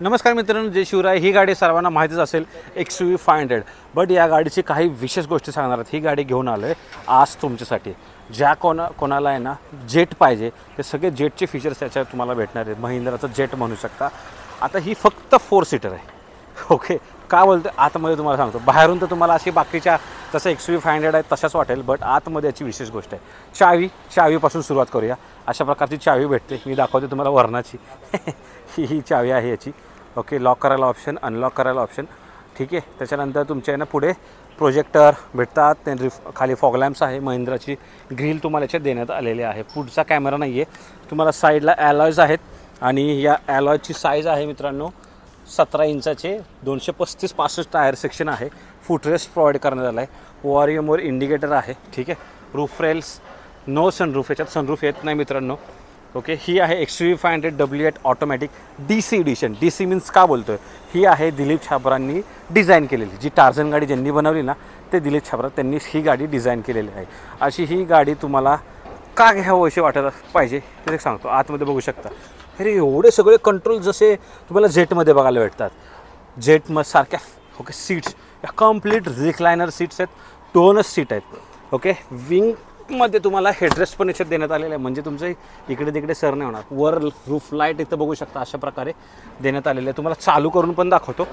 नमस्कार मित्रांनो, जय शिवराय। ही गाडी सर्वांना माहितीच असेल, XUV 500। बट या गाडीची काही विशेष गोष्टी सांगणार आहेत। ही गाडी घेऊन आलो आहे आज तुमच्यासाठी। ज्या कोणाला आहे ना जेट पाहिजे ते सगळे जेटचे फीचर्स त्याच्यात तुम्हाला भेटणार आहेत। महिंद्राचं जेट म्हणू शकता। आता ही फक्त 4 सीटर आहे, ओके। का बोलते आतमध्ये तुम्हाला सांगतो। बाहेरून तर तुम्हाला अशी बाकीच्या जसं XUV 500 आहे तशाच वाटेल, बट आतमध्ये याची विशेष गोष्ट आहे चावीपासून सुरुवात करूया। अशा प्रकारची चावी भेटते, मी दाखवते तुम्हाला वर्णाची। ही चावी आहे याची, ओके। लॉक करायला ऑप्शन, अनलॉक करायला ऑप्शन, ठीक आहे। त्याच्यानंतर तुमच्या ना पुढे प्रोजेक्टर भेटतात, ते खाली फॉग लॅम्प्स आहे, महिंद्राची ग्रिल तुम्हाला याच्यात देण्यात आलेली आहे। पुढचा कॅमेरा नाही आहे, तुम्हाला साईडला ॲलॉयज आहेत आणि या ॲलॉयची साईज आहे मित्रांनो 17 इंचाचे। 235-65 टायर सेक्शन आहे। फुटरेस्ट प्रोव्हाइड करण्यात आला आहे। वॉरियमवर इंडिकेटर आहे, ठीक आहे। रूफ रेल्स, नो सनरूफ, याच्यात सनरूफ येत नाही मित्रांनो, ओके। ही आहे XUV 500 W8 automatic DC edition. DC means का बोलतोय, ही आहे दिलीप छाबरांनी डिझाईन केलेली। जी टार्झन गाडी ज्यांनी बनवली ना, ते दिलीप छाबरा त्यांनी ही गाडी डिझाईन केलेली आहे। अशी ही गाडी तुम्हाला का घ्यावं अशी वाटत पाहिजे ते सांगतो। आतमध्ये बघू शकता, अरे एवढे सगळे कंट्रोल जसे तुम्हाला जेटमध्ये बघायला भेटतात। जेटमध्ये सारख्या ओके सीट्स, या कम्प्लीट रिक्लायनर सीट्स आहेत। 2च सीट आहेत, ओके। विंगमध्ये तुम्हाला हेडरेस्ट पण याच्यात देण्यात आलेलं आहे, म्हणजे तुमचं इकडे तिकडे सर नाही होणार। वर रूफ लाईट इथं बघू शकता, अशा प्रकारे देण्यात आलेलं आहे। तुम्हाला चालू करून पण दाखवतो,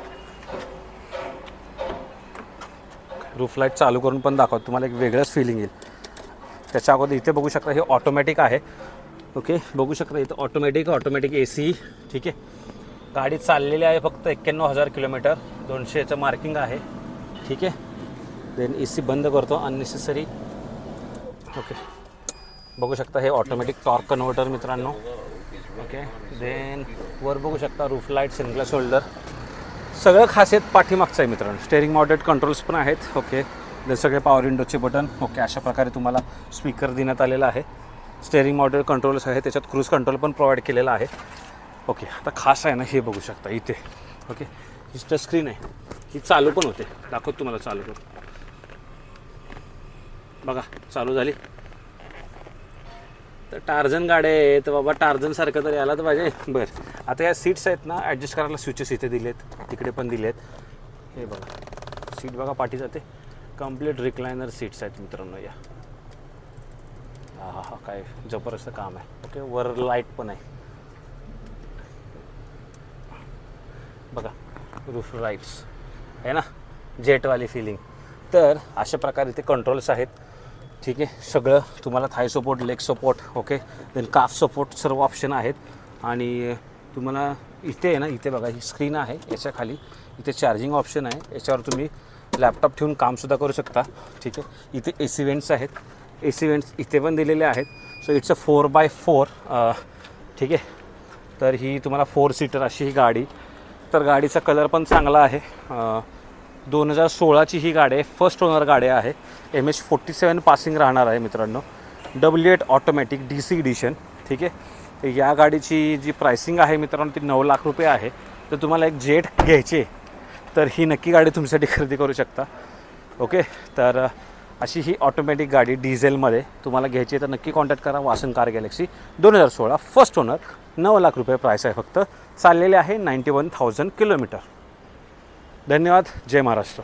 रूफ लाईट चालू करून पण दाखवतो, तुम्हाला एक वेगळंच फिलिंग येईल। त्याच्या अगोदर इथे बघू शकता हे ऑटोमॅटिक आहे, ओके। बघू शकता इथं ऑटोमॅटिक AC, ठीक आहे। गाडी चाललेली आहे फक्त 91,000 किलोमीटर, 200चं मार्किंग आहे, ठीक आहे। देन AC बंद करतो, अननेसेसरी, ओके। बघू शकता हे ऑटोमॅटिक टॉर्क कन्व्हर्टर मित्रांनो, ओके। देन वर बघू शकता रूफ लाईट, सनग्लास होल्डर, सगळं खासियत पाठीमागचं आहे मित्रांनो। स्टेअरिंग माउंटेड कंट्रोल्स पण आहेत, ओके। देन सगळे पॉवर विंडोचे बटन, ओके। अशा प्रकारे तुम्हाला स्पीकर देण्यात आलेला आहे। स्टेअरिंग माउंटेड कंट्रोल्स आहे, त्याच्यात क्रूज कंट्रोल पण प्रोव्हाइड केलेला आहे, ओके। आता खास आहे ना हे बघू शकता इथे, ओके। ही टच स्क्रीन आहे, ही चालू पण होते, दाखवतो तुम्हाला चालू करून। बघा चालू झाली। तर टार्झन गाडी आहे तर बाबा टार्झनसारखं तर यायला तर पाहिजे। बरं, आता या सीट्स आहेत ना ॲडजस्ट करायला स्विचेस इथे दिलेत, तिकडे पण दिलेत। हे बघा सीट बघा पाठी जाते, कम्प्लीट रिक्लायनर सीट्स आहेत मित्रांनो या। हा काय जबरदस्त काम आहे, ओके। वर लाईट पण आहे बघा, रूफ लाईट्स आहे ना, जेटवाली फिलिंग। तर अशा प्रकारे इथे कंट्रोल्स आहेत, ठीक आहे। सगळं तुम्हाला thigh support, leg support, okay. Then calf support, सर्व ऑप्शन आहेत। आणि तुम्हाला इथे आहे ना, इथे बघा ही स्क्रीन आहे, याच्या खाली इथे चार्जिंग ऑप्शन आहे, याच्यावर तुम्ही लॅपटॉप ठेवून कामसुद्धा करू शकता, ठीक आहे। इथे AC वेंट्स आहेत, AC वेंट्स इथे पण दिलेले आहेत। सो इट्स अ 4x4, ठीक आहे। तर ही तुम्हाला 4 सीटर अशी ही गाडी। तर गाडीचा कलर पण चांगला आहे। 2016ची ही गाडी आहे, फर्स्ट ओनर गाडी आहे। MH47 पासिंग राहणार आहे मित्रांनो। W8 ऑटोमॅटिक DC एडिशन, ठीक आहे। या गाडीची जी प्राइसिंग आहे मित्रांनो ती 9 लाख रुपये आहे। तर तुम्हाला एक जेट घ्यायचे तर ही नक्की गाडी तुमच्यासाठी खरेदी करू शकता, ओके। तर अशी ही ऑटोमॅटिक गाडी डिझेलमध्ये तुम्हाला घ्यायची आहे तर नक्की कॉन्टॅक्ट करा। वासन car Galaxy 2016 first owner, 9 lakh रुपये प्राईस आहे फक्त। चाललेले आहे 91,000 किलोमीटर। धन्यवाद, जय महाराष्ट्र।